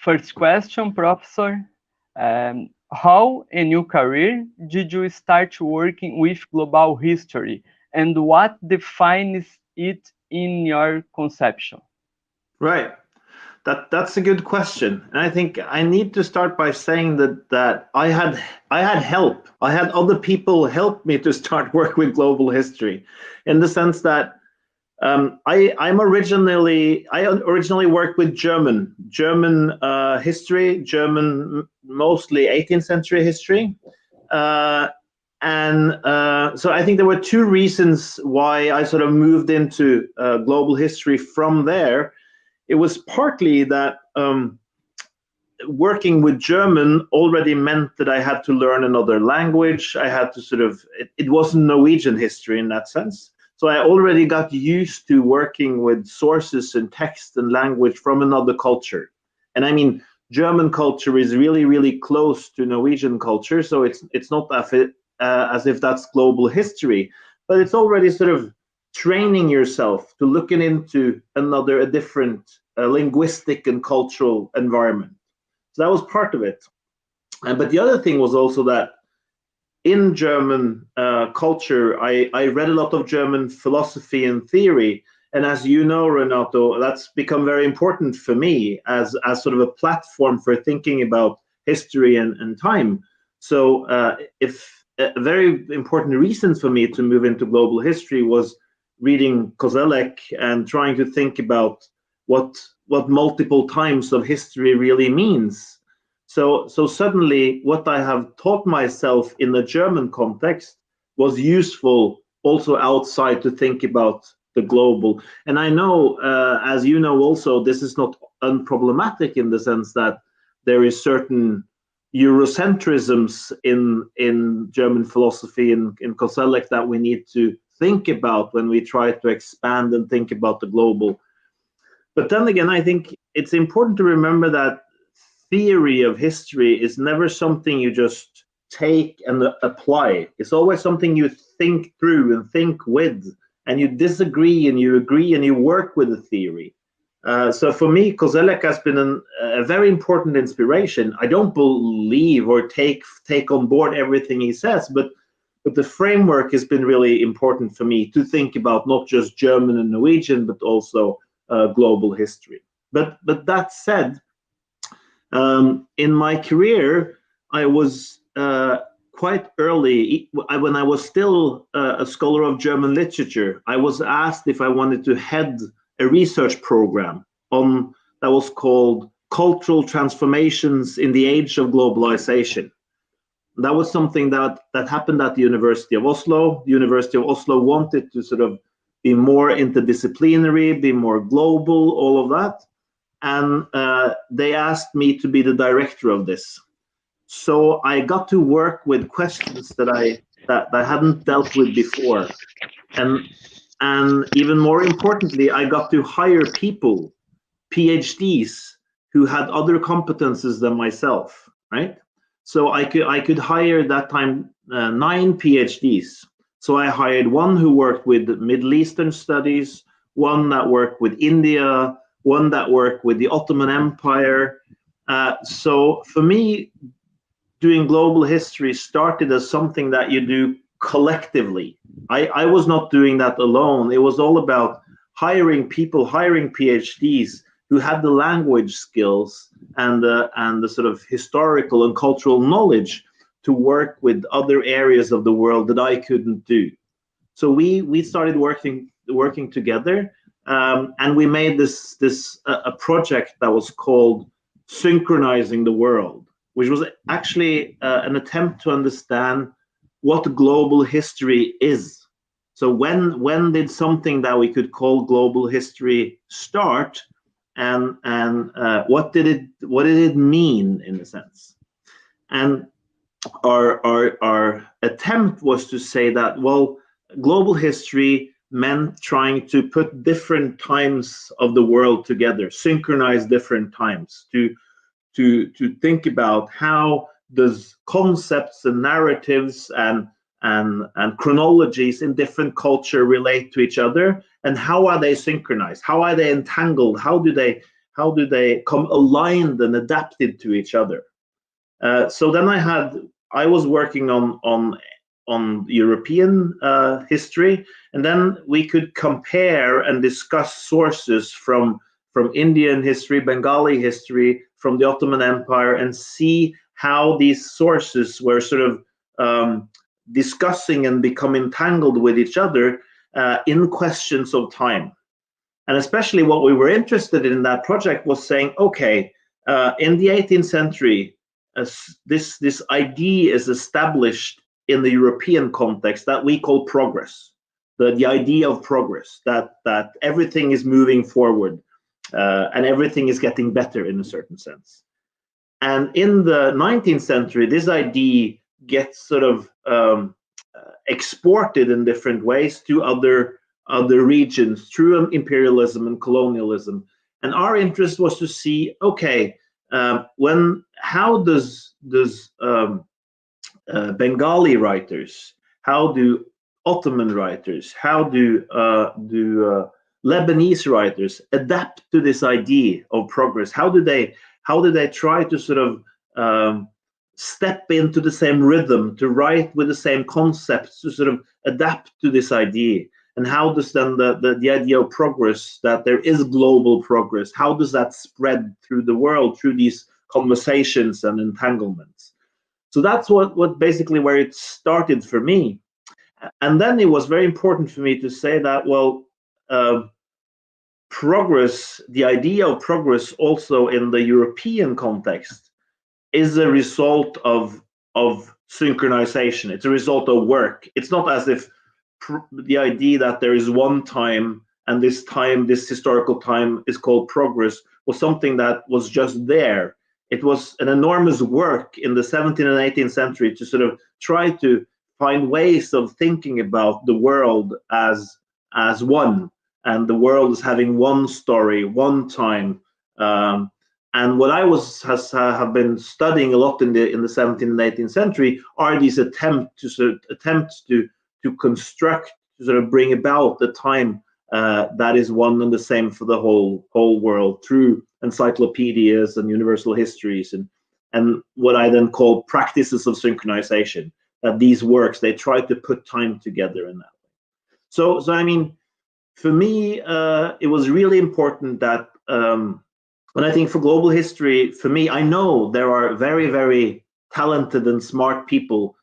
First question, Professor. How in your career did you start working with global history, and what defines it in your conception? Right. That's a good question. And I think I need to start by saying that I had help. I had other people help me to start work with global history, in the sense that I originally worked with German history, German mostly 18th century history, and so I think there were two reasons why I sort of moved into global history from there. It was partly that working with German already meant that I had to learn another language. I had to sort of, it wasn't Norwegian history in that sense. So I already got used to working with sources and text and language from another culture. And I mean, German culture is really, really close to Norwegian culture. So it's not as if that's global history, but it's already sort of training yourself to looking into a different linguistic and cultural environment. So that was part of it. But the other thing was also that in German culture, I read a lot of German philosophy and theory. And as you know, Renato, that's become very important for me as sort of a platform for thinking about history and time. So if a very important reason for me to move into global history was reading Koselleck and trying to think about what multiple times of history really means. So suddenly what I have taught myself in the German context was useful also outside to think about the global. And I know, as you know also, this is not unproblematic in the sense that there is certain Eurocentrisms in German philosophy in Koselleck that we need to think about when we try to expand and think about the global. But then again, I think it's important to remember that theory of history is never something you just take and apply. It's always something you think through and think with, and you disagree and you agree and you work with the theory. So for me, Koselleck has been a very important inspiration. I don't believe or take on board everything he says, but the framework has been really important for me to think about not just German and Norwegian, but also global history. But that said, in my career, I was quite early, when I was still a scholar of German literature, I was asked if I wanted to head a research program that was called Cultural Transformations in the Age of Globalization. That was something that happened at the University of Oslo. The University of Oslo wanted to sort of be more interdisciplinary, be more global, all of that. And they asked me to be the director of this. So I got to work with questions that I hadn't dealt with before. And even more importantly, I got to hire people, PhDs, who had other competences than myself, right? So I could hire that time 9 PhDs. So I hired one who worked with Middle Eastern studies, one that worked with India, one that worked with the Ottoman Empire. So for me, doing global history started as something that you do collectively. I was not doing that alone. It was all about hiring people, hiring PhDs who had the language skills and the sort of historical and cultural knowledge to work with other areas of the world that I couldn't do. So we started working together, and we made this a project that was called Synchronizing the World, which was actually an attempt to understand what global history is. So when did something that we could call global history start, and what did it mean in a sense? And our attempt was to say that, well, global history meant trying to put different times of the world together, synchronize different times, to think about how does concepts and narratives and chronologies in different culture relate to each other, and how are they synchronized, how are they entangled, how do they how do they come aligned and adapted to each other? So then I was working on European history, and then we could compare and discuss sources from Indian history, Bengali history, from the Ottoman Empire, and see how these sources were sort of discussing and become entangled with each other in questions of time. And especially what we were interested in that project was saying, okay, in the 18th century, this idea is established in the European context that we call progress, the idea of progress, that everything is moving forward and everything is getting better in a certain sense. And in the 19th century, this idea gets sort of exported in different ways to other regions through imperialism and colonialism. And our interest was to see, okay, how does Bengali writers, how do Ottoman writers, how do Lebanese writers adapt to this idea of progress? How do they try to sort of step into the same rhythm, to write with the same concepts, to sort of adapt to this idea? And how does then the idea of progress, that there is global progress, how does that spread through the world through these conversations and entanglements? So that's what basically where it started for me. And then it was very important for me to say that, well, progress, the idea of progress also in the European context is a result of synchronization. It's a result of work. It's not as if the idea that there is one time, and this time, this historical time, is called progress, was something that was just there. It was an enormous work in the 17th and 18th century to sort of try to find ways of thinking about the world as one, and the world as having one story, one time. And what I have been studying a lot in the 17th and 18th century are these attempts to construct, to sort of bring about the time that is one and the same for the whole world through encyclopedias and universal histories and what I then call practices of synchronization. That these works, they try to put time together in that way. So I mean, for me, it was really important that when I think for global history, for me, I know there are very, very talented and smart people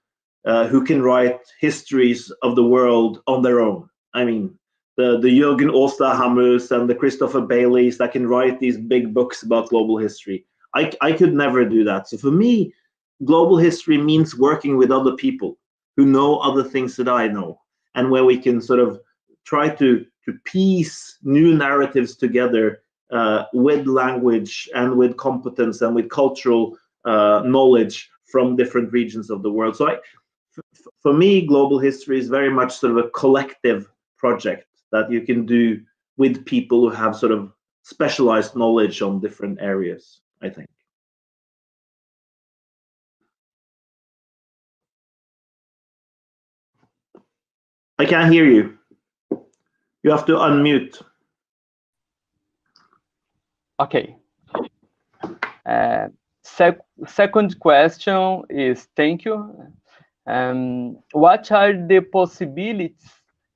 who can write histories of the world on their own. I mean, the Jürgen Osterhammers and the Christopher Baileys that can write these big books about global history. I could never do that. So for me, global history means working with other people who know other things that I know, and where we can sort of try to piece new narratives together with language and with competence and with cultural knowledge from different regions of the world. So for me, global history is very much sort of a collective project that you can do with people who have sort of specialized knowledge on different areas, I think. I can't hear you. You have to unmute. Okay. Second question is, thank you. What are the possibilities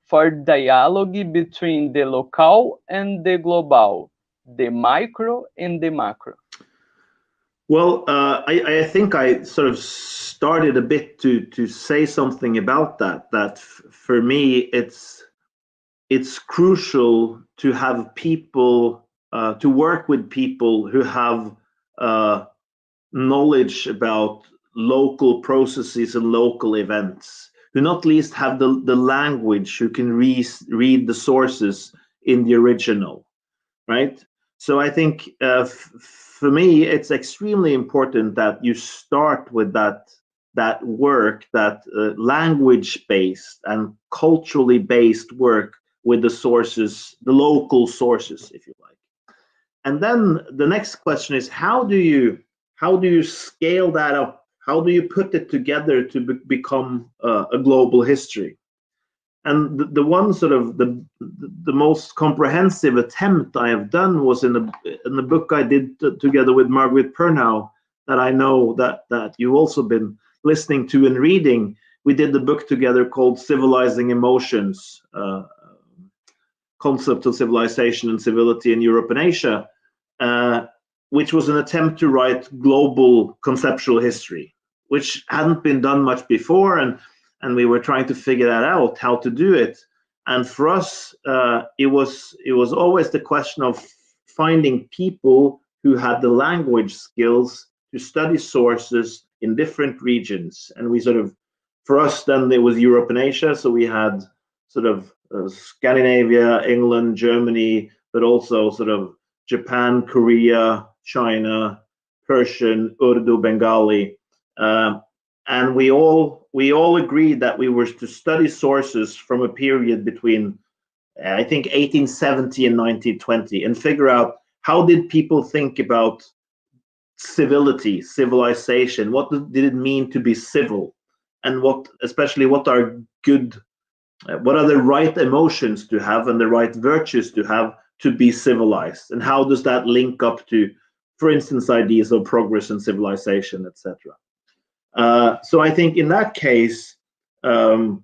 for dialogue between the local and the global, the micro and the macro? Well, I think I sort of started a bit to say something about that. That for me, it's crucial to have people, to work with people who have knowledge about local processes and local events, who not least have the language, who can read the sources in the original, right? So I think for me, it's extremely important that you start with that work, that language-based and culturally based work with the sources, the local sources, if you like. And then the next question is, how do you scale that up? How do you put it together to become a global history? And the one sort of the the most comprehensive attempt I have done was in the book I did together with Margaret Pernau, that I know that you've also been listening to and reading. We did the book together called Civilizing Emotions, Concept of Civilization and Civility in Europe and Asia, which was an attempt to write global conceptual history, which hadn't been done much before, and we were trying to figure that out, how to do it. And for us, it was always the question of finding people who had the language skills to study sources in different regions. And we sort of, for us then it was Europe and Asia, so we had sort of Scandinavia, England, Germany, but also sort of Japan, Korea, China, Persian, Urdu, Bengali. And we all agreed that we were to study sources from a period between, I think, 1870 and 1920, and figure out how did people think about civility, civilization, what did it mean to be civil, and what are the right emotions to have and the right virtues to have to be civilized, and how does that link up to, for instance, ideas of progress and civilization, etc. So I think in that case, and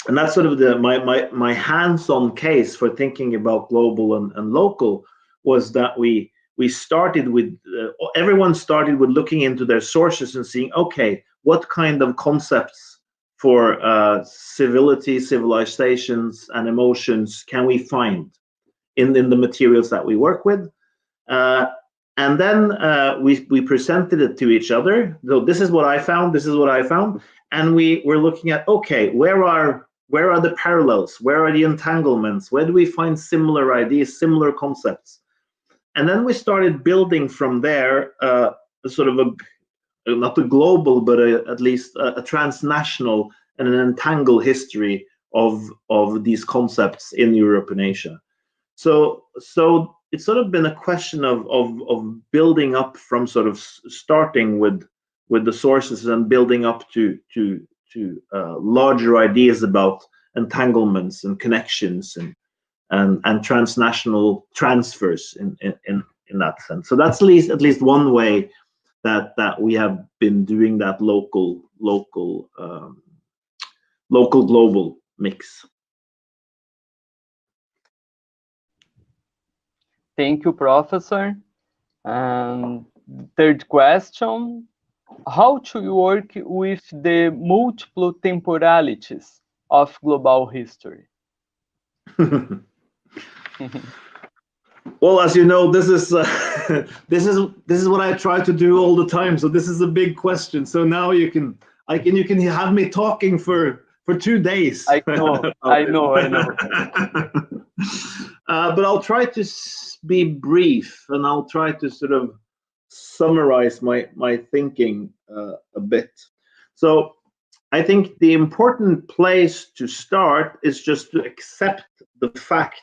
that's sort of my hands-on case for thinking about global and local, was that we started with everyone started with looking into their sources and seeing, okay, what kind of concepts for civility, civilizations, and emotions can we find in the materials that we work with? And then we presented it to each other. So this is what I found. This is what I found. And we were looking at, okay, where are the parallels? Where are the entanglements? Where do we find similar ideas, similar concepts? And then we started building from there, sort of not a global, but at least a transnational and an entangled history of these concepts in Europe and Asia. So it's sort of been a question of building up from sort of starting with the sources and building up to larger ideas about entanglements and connections and transnational transfers in that sense. So that's at least one way that we have been doing that local global mix. Thank you, Professor. Third question, how to work with the multiple temporalities of global history? Well, as you know, this is what I try to do all the time. So this is a big question. So now you can have me talking for 2 days. I know. But I'll try to be brief, and I'll try to sort of summarize my thinking a bit. So I think the important place to start is just to accept the fact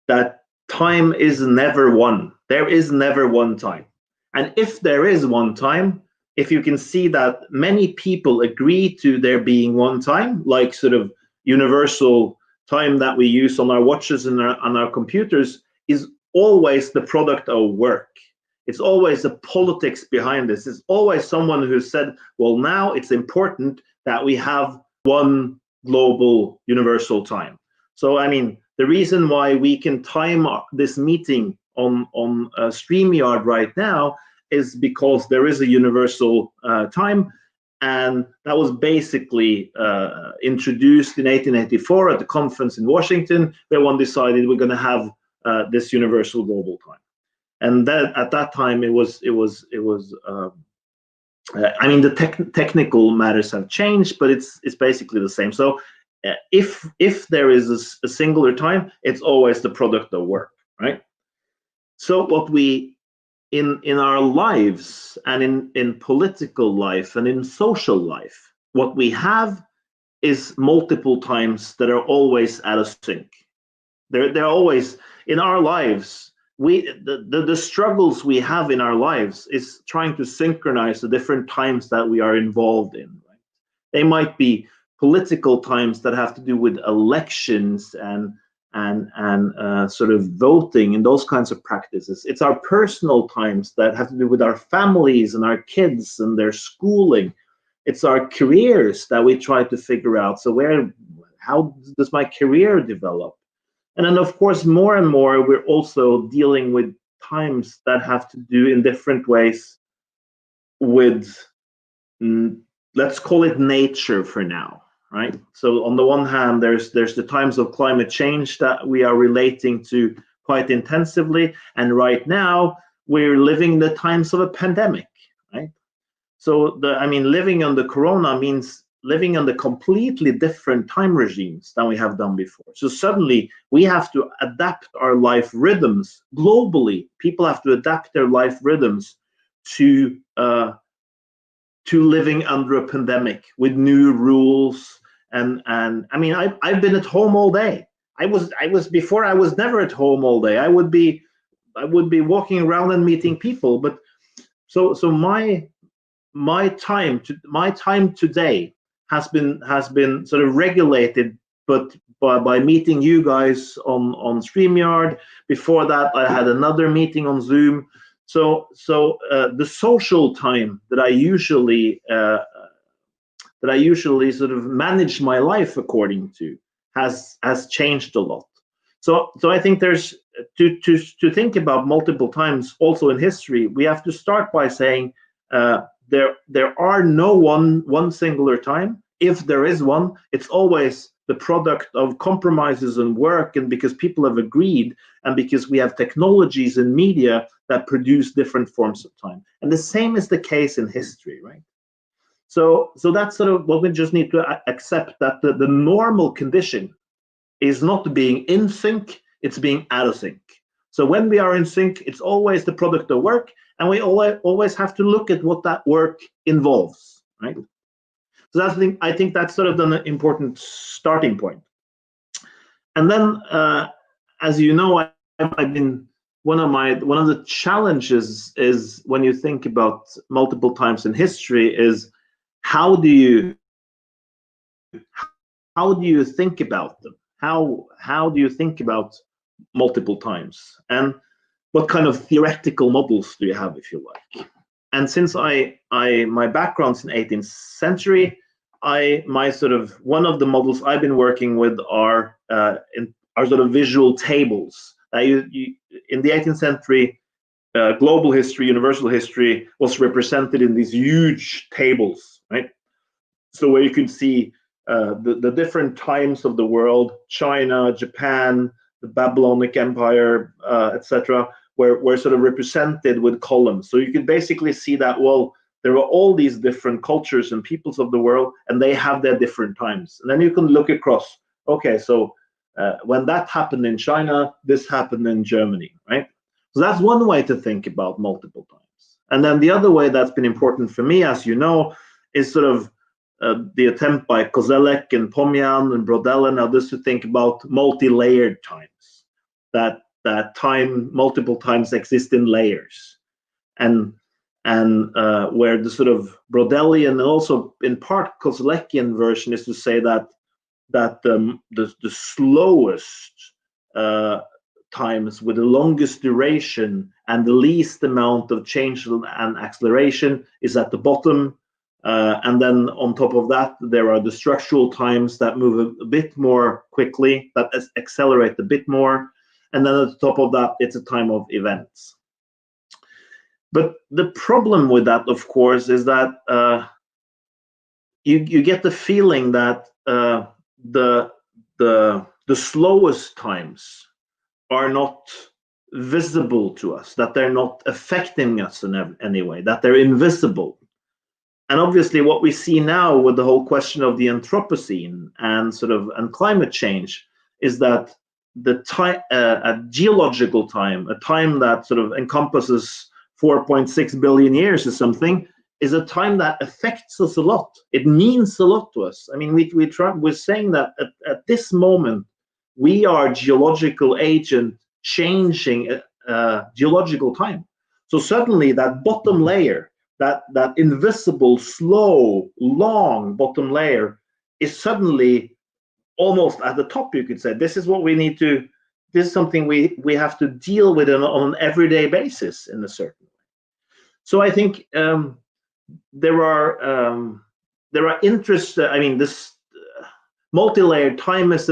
that time is never one. There is never one time. And if there is one time, if you can see that many people agree to there being one time, like sort of universal time that we use on our watches and on our computers, is always the product of work. It's always the politics behind this. It's always someone who said, well, now it's important that we have one global universal time. So, I mean, the reason why we can time this meeting on StreamYard right now is because there is a universal time, and that was basically introduced in 1884 at the conference in Washington, where one decided we're going to have this universal global time. And that at that time it was I mean, the technical matters have changed, but it's basically the same. So if there is a singular time, it's always the product of work, right? So what we in our lives and in political life and in social life, what we have is multiple times that are always out of sync. They're always in our lives. The struggles we have in our lives is trying to synchronize the different times that we are involved in. Right? They might be political times that have to do with elections and sort of voting and those kinds of practices. It's our personal times that have to do with our families and our kids and their schooling. It's our careers that we try to figure out. So how does my career develop? And then, of course, more and more, we're also dealing with times that have to do in different ways with, let's call it nature for now, right? So on the one hand, there's the times of climate change that we are relating to quite intensively. And right now, we're living the times of a pandemic, right? So living under Corona means living under completely different time regimes than we have done before. So suddenly we have to adapt our life rhythms globally. People have to adapt their life rhythms to living under a pandemic with new rules. And I've been at home all day. I was before, I was never at home all day. I would be walking around and meeting people. But so my time today has been sort of regulated, but by meeting you guys on StreamYard. Before that, I had another meeting on Zoom. So the social time that I usually sort of manage my life according to has changed a lot. So I think there's to think about multiple times also in history. We have to start by saying there are no one singular time. If there is one, it's always the product of compromises and work, and because people have agreed, and because we have technologies and media that produce different forms of time. And the same is the case in history, right? So that's sort of what we just need to accept, that the normal condition is not being in sync, it's being out of sync. So when we are in sync, it's always the product of work, and we always have to look at what that work involves, right? So I think that's sort of an important starting point. And then, as you know, I've been one of the challenges is when you think about multiple times in history is how do you think about them? How do you think about multiple times, and what kind of theoretical models do you have, if you like? And since my background's in 18th century, one of the models I've been working with are sort of visual tables. In the 18th century, global history, universal history was represented in these huge tables, right? So where you could see the different times of the world, China, Japan, the Babylonic Empire, etc., were sort of represented with columns. So you could basically see that, well, there are all these different cultures and peoples of the world, and they have their different times. And then you can look across, okay, so when that happened in China, this happened in Germany, right? So that's one way to think about multiple times. And then the other way that's been important for me, as you know, is sort of the attempt by Kozelek and Pomian and Brodel and others to think about multi-layered times, that time multiple times exist in layers, and where the sort of Brodelian and also in part Kozelekian version is to say that the slowest times with the longest duration and the least amount of change and acceleration is at the bottom. And then on top of that, there are the structural times that move a bit more quickly, that accelerate a bit more. And then at the top of that, it's a time of events. But the problem with that, of course, is that you get the feeling that the slowest times are not visible to us, that they're not affecting us in any way, that they're invisible. And obviously what we see now with the whole question of the Anthropocene and climate change is that the time, a geological time, a time that sort of encompasses 4.6 billion years or something, is a time that affects us a lot. It means a lot to us. I mean, we're saying that at this moment, we are geological agent changing geological time. So suddenly that bottom layer, that invisible, slow, long bottom layer is suddenly almost at the top, you could say. This is what we need to, this is something we have to deal with on an everyday basis in a certain way. So I think there are interests. I mean, this multi-layered time is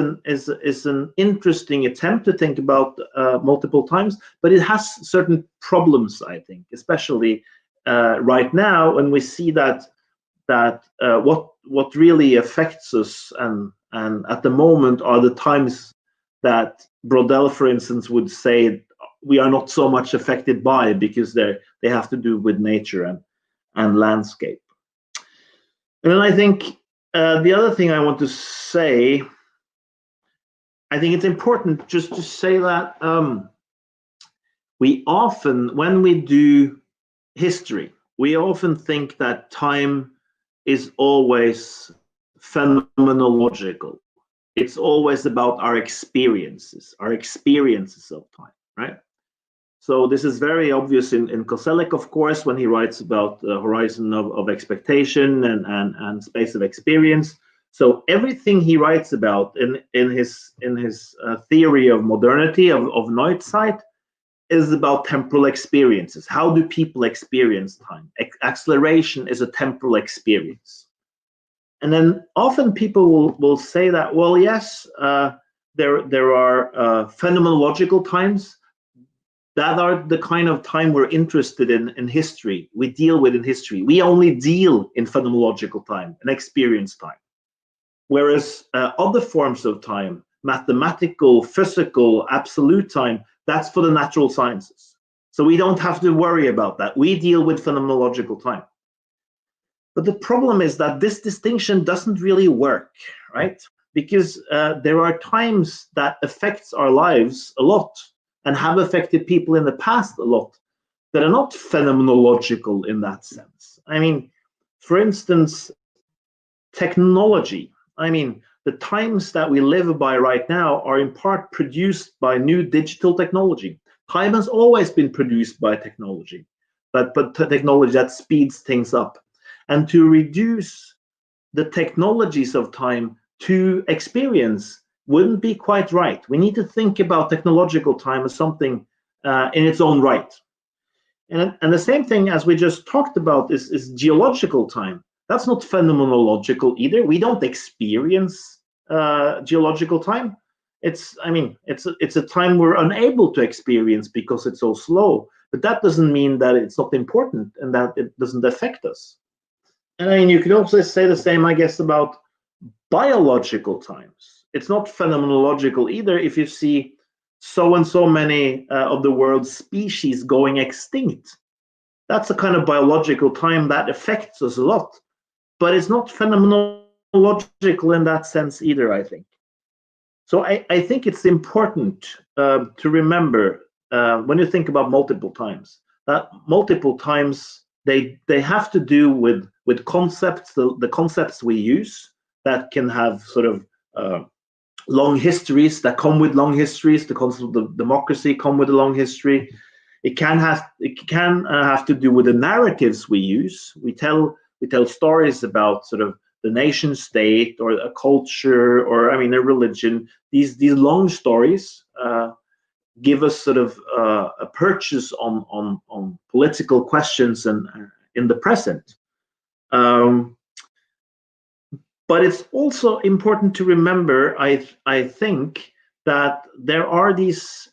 an interesting attempt to think about multiple times, but it has certain problems, I think, especially right now when we see that what really affects us and at the moment are the times that Brodel, for instance, would say we are not so much affected by, because they have to do with nature and landscape. And then I think the other thing I want to say, I think it's important just to say that we often, when we do history, we often think that time is always phenomenological. It's always about our experiences of time, right? So this is very obvious in Koselleck, of course, when he writes about the horizon of expectation and space of experience. So everything he writes about in his theory of modernity, of Neuzeit, is about temporal experiences. How do people experience time? Acceleration is a temporal experience. And then often people will say that, well, yes, there are phenomenological times. That are the kind of time we're interested in history. We deal with in history. We only deal in phenomenological time, an experience time. Whereas other forms of time, mathematical, physical, absolute time, that's for the natural sciences. So we don't have to worry about that. We deal with phenomenological time. But the problem is that this distinction doesn't really work, right? Because there are times that affects our lives a lot and have affected people in the past a lot that are not phenomenological in that sense. I mean, for instance, technology. I mean, the times that we live by right now are in part produced by new digital technology. Time has always been produced by technology, but technology that speeds things up. And to reduce the technologies of time to experience wouldn't be quite right. We need to think about technological time as something in its own right. And the same thing as we just talked about is geological time. That's not phenomenological either. We don't experience geological time. It's a time we're unable to experience because it's so slow. But that doesn't mean that it's not important and that it doesn't affect us. And I mean, you could also say the same, I guess, about biological times. It's not phenomenological either if you see so and so many of the world's species going extinct. That's a kind of biological time that affects us a lot, but it's not phenomenological in that sense either, I think. So I think it's important to remember when you think about multiple times, that multiple times they have to do with concepts, the concepts we use that can have sort of long histories, that come with long histories. The concept of democracy come with a long history. It can have to do with the narratives we use. We tell stories about sort of the nation state or a culture or a religion. These long stories give us sort of a purchase on political questions and in the present. But it's also important to remember, I think, that there are these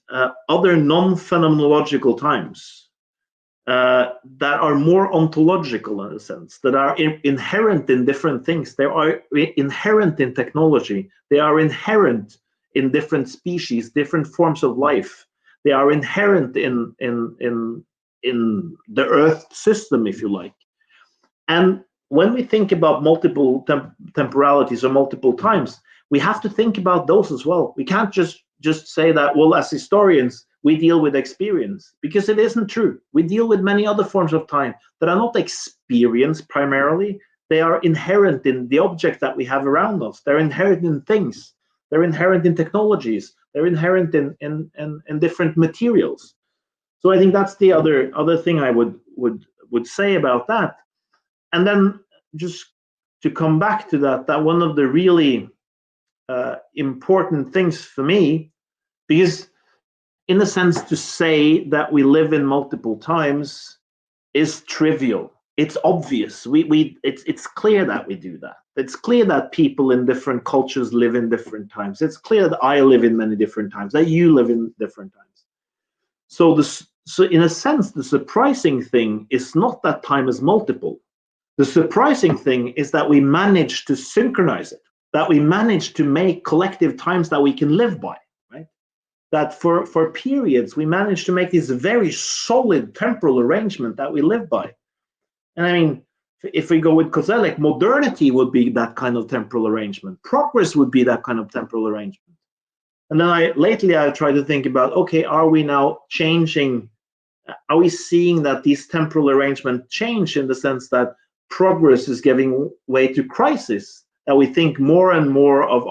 other non-phenomenological times that are more ontological in a sense, that are inherent in different things. They are inherent in technology. They are inherent in different species, different forms of life. They are inherent in the Earth system, if you like. And when we think about multiple temporalities or multiple times, we have to think about those as well. We can't just say that, well, as historians, we deal with experience, because it isn't true. We deal with many other forms of time that are not experience primarily. They are inherent in the object that we have around us. They're inherent in things. They're inherent in technologies. They're inherent in different materials. So I think that's the other thing I would say about that. And then just to come back to that one of the really important things for me, because in a sense, to say that we live in multiple times is trivial. It's obvious. It's clear that we do that. It's clear that people in different cultures live in different times. It's clear that I live in many different times, that you live in different times. So in a sense, the surprising thing is not that time is multiple. The surprising thing is that we manage to synchronize it, that we manage to make collective times that we can live by, right? That for periods, we manage to make this very solid temporal arrangement that we live by. And I mean, if we go with Koselleck, modernity would be that kind of temporal arrangement. Progress would be that kind of temporal arrangement. And then lately I try to think about, okay, are we now changing? Are we seeing that these temporal arrangements change in the sense that progress is giving way to crisis? That we think more and more of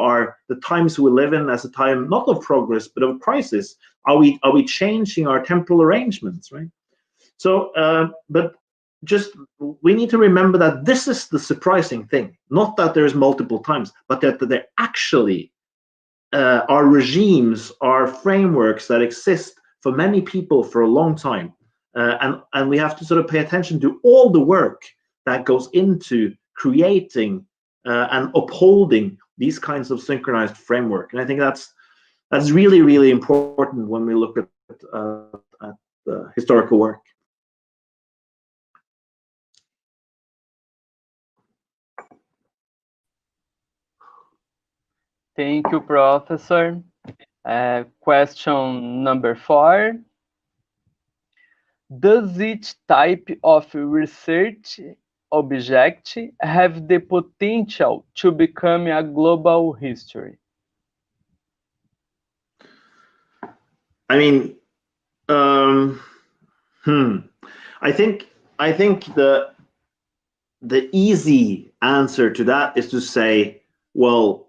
the times we live in as a time not of progress but of crisis. Are we changing our temporal arrangements, right? So, but just we need to remember that this is the surprising thing, not that there's multiple times, but that there actually are regimes, are frameworks that exist for many people for a long time, and we have to sort of pay attention to all the work that goes into creating and upholding these kinds of synchronized framework. And I think that's really, really important when we look at historical work. Thank you, Professor. Question number 4. Does each type of research object have the potential to become a global history? I mean, I think the easy answer to that is to say, well,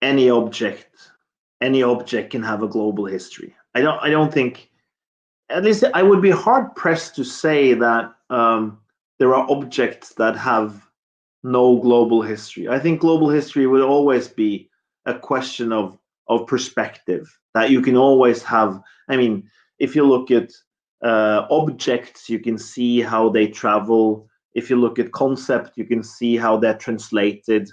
any object can have a global history. I don't think, at least I would be hard pressed to say that there are objects that have no global history. I think global history would always be a question of perspective, that you can always have. I mean, if you look at objects, you can see how they travel. If you look at concept, you can see how they're translated.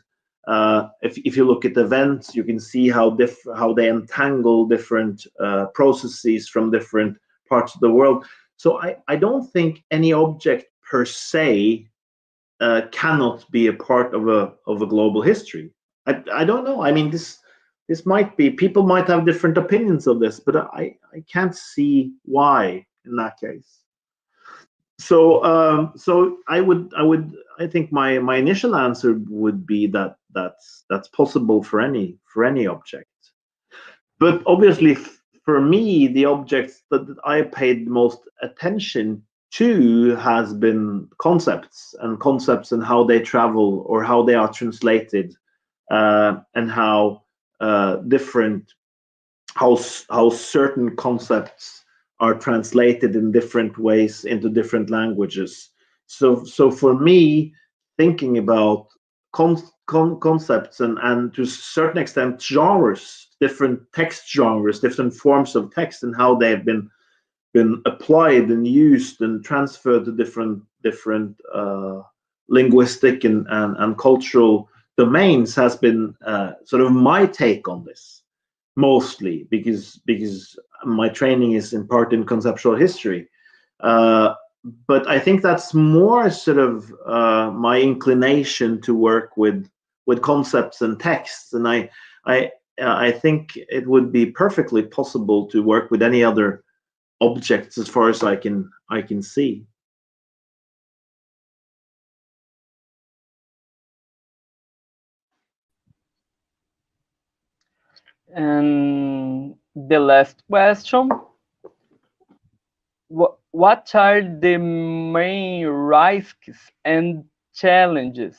If you look at events, you can see how they entangle different processes from different parts of the world. So I don't think any object per se cannot be a part of a global history. I don't know. I mean, this might be, people might have different opinions of this, but I can't see why in that case. So I think my initial answer would be that that's possible for any object. But obviously, for me, the objects that I paid most attention to has been concepts and how they travel or how they are translated, and how certain concepts are translated in different ways into different languages. So for me, thinking about concepts and to a certain extent genres, different text genres, different forms of text, and how they've been applied and used and transferred to different linguistic and cultural domains has been sort of my take on this, mostly because my training is in part in conceptual history. But I think that's more sort of my inclination to work with concepts and texts, and I think it would be perfectly possible to work with any other objects as far as I can see. And the last question: what are the main risks and challenges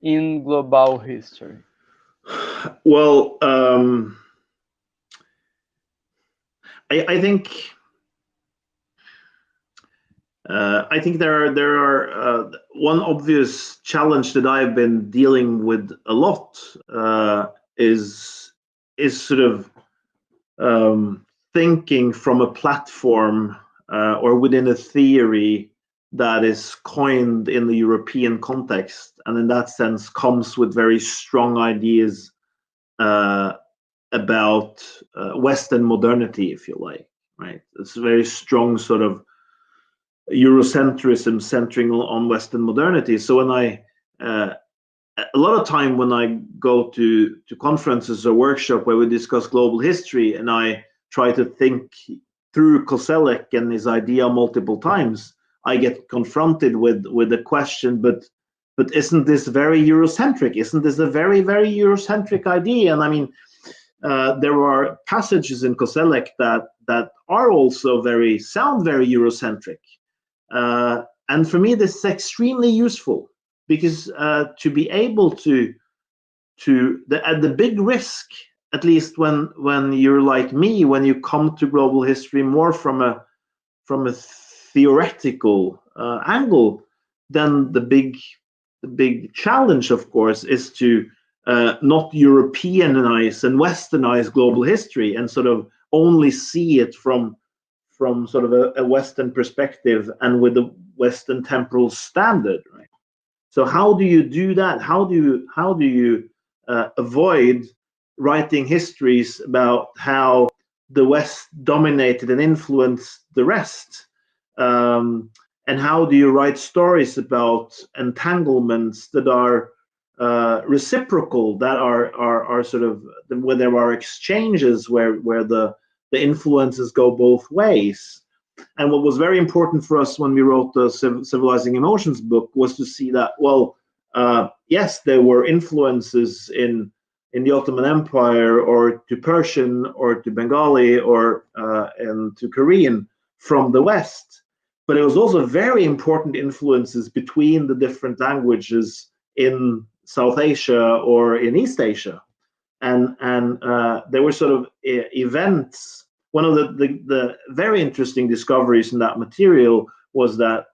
in global history? Well, I think I think there are one obvious challenge that I've been dealing with a lot is sort of thinking from a platform or within a theory that is coined in the European context, and in that sense comes with very strong ideas about Western modernity, if you like, right? It's a very strong sort of Eurocentrism centering on Western modernity. So when a lot of time when I go to conferences or workshop where we discuss global history, and I try to think through Koselleck and his idea multiple times, I get confronted with the question, but isn't this very Eurocentric? Isn't this a very, very Eurocentric idea? And I mean, there are passages in Koselleck that are also sound very Eurocentric. And for me, this is extremely useful, because to be able to at the big risk, at least when you're like me, when you come to global history more from a theoretical angle, then the big challenge, of course, is to not Europeanize and Westernize global history and sort of only see it from sort of a Western perspective and with a Western temporal standard, right? So how do you do that? How do you avoid writing histories about how the West dominated and influenced the rest? And how do you write stories about entanglements that are reciprocal, that are sort of where there are exchanges, where the influences go both ways? And what was very important for us when we wrote the Civilizing Emotions book was to see that, well, yes, there were influences in the Ottoman Empire, or to Persian, or to Bengali, or and to Korean from the West, but it was also very important influences between the different languages in South Asia or in East Asia, and there were sort of events. One of the very interesting discoveries in that material was that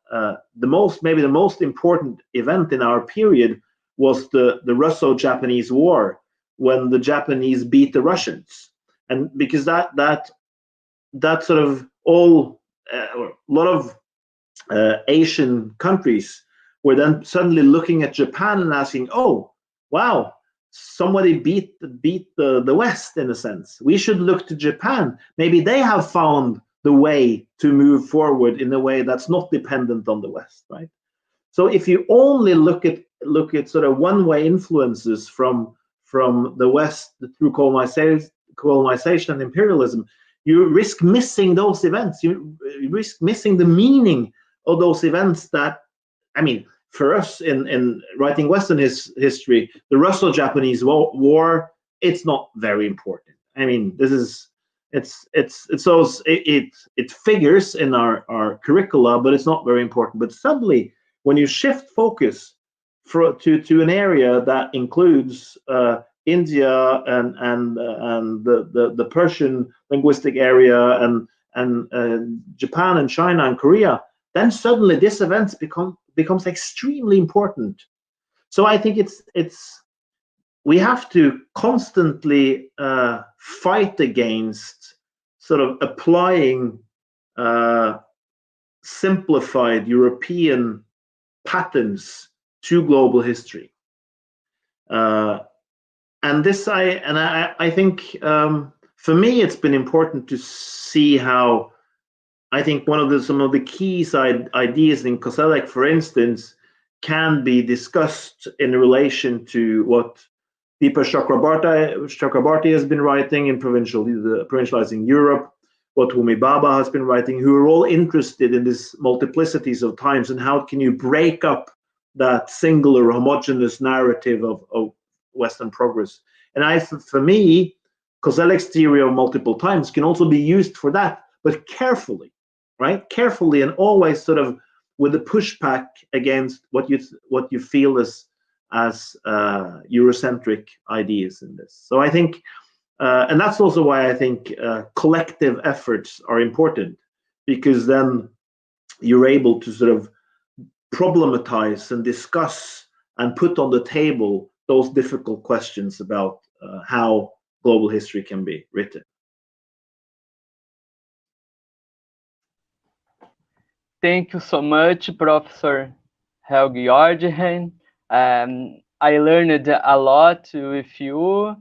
maybe the most important event in our period was the Russo-Japanese War, when the Japanese beat the Russians, and because that sort of a lot of Asian countries were then suddenly looking at Japan and asking, "Oh, wow, somebody beat the West in a sense. We should look to Japan. Maybe they have found the way to move forward in a way that's not dependent on the West," right? So if you only look at sort of one-way influences from the West through colonization and imperialism, you risk missing those events. You risk missing the meaning of those events that, I mean, for us in writing Western history, the Russo-Japanese War, it's not very important. I mean, it figures in our curricula, but it's not very important. But suddenly, when you shift focus to an area that includes India and the Persian linguistic area and Japan and China and Korea, then suddenly this event becomes extremely important. So I think we have to constantly fight against sort of applying simplified European patterns to global history. And this I think for me it's been important to see how, I think some of the key ideas in Koselleck, for instance, can be discussed in relation to what Deepa Chakrabarty has been writing in Provincializing Europe, what Homi Bhabha has been writing, who are all interested in these multiplicities of times and how can you break up that singular homogeneous narrative of Western progress. And for me, Koselleck's theory of multiple times can also be used for that, but carefully. Right, carefully, and always sort of with a pushback against what you feel as Eurocentric ideas in this. So I think, and that's also why I think collective efforts are important, because then you're able to sort of problematize and discuss and put on the table those difficult questions about how global history can be written. Thank you so much, Professor Helge Jordheim. I learned a lot with you.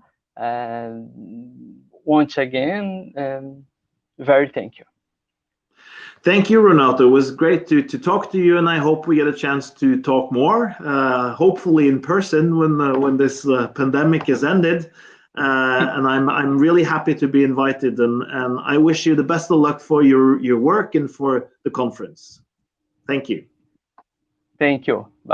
Once again, very thank you. Thank you, Renato. It was great to talk to you, and I hope we get a chance to talk more, hopefully in person when this pandemic is ended. And I'm really happy to be invited, and I wish you the best of luck for your work and for the conference. Thank you. Thank you. Bye.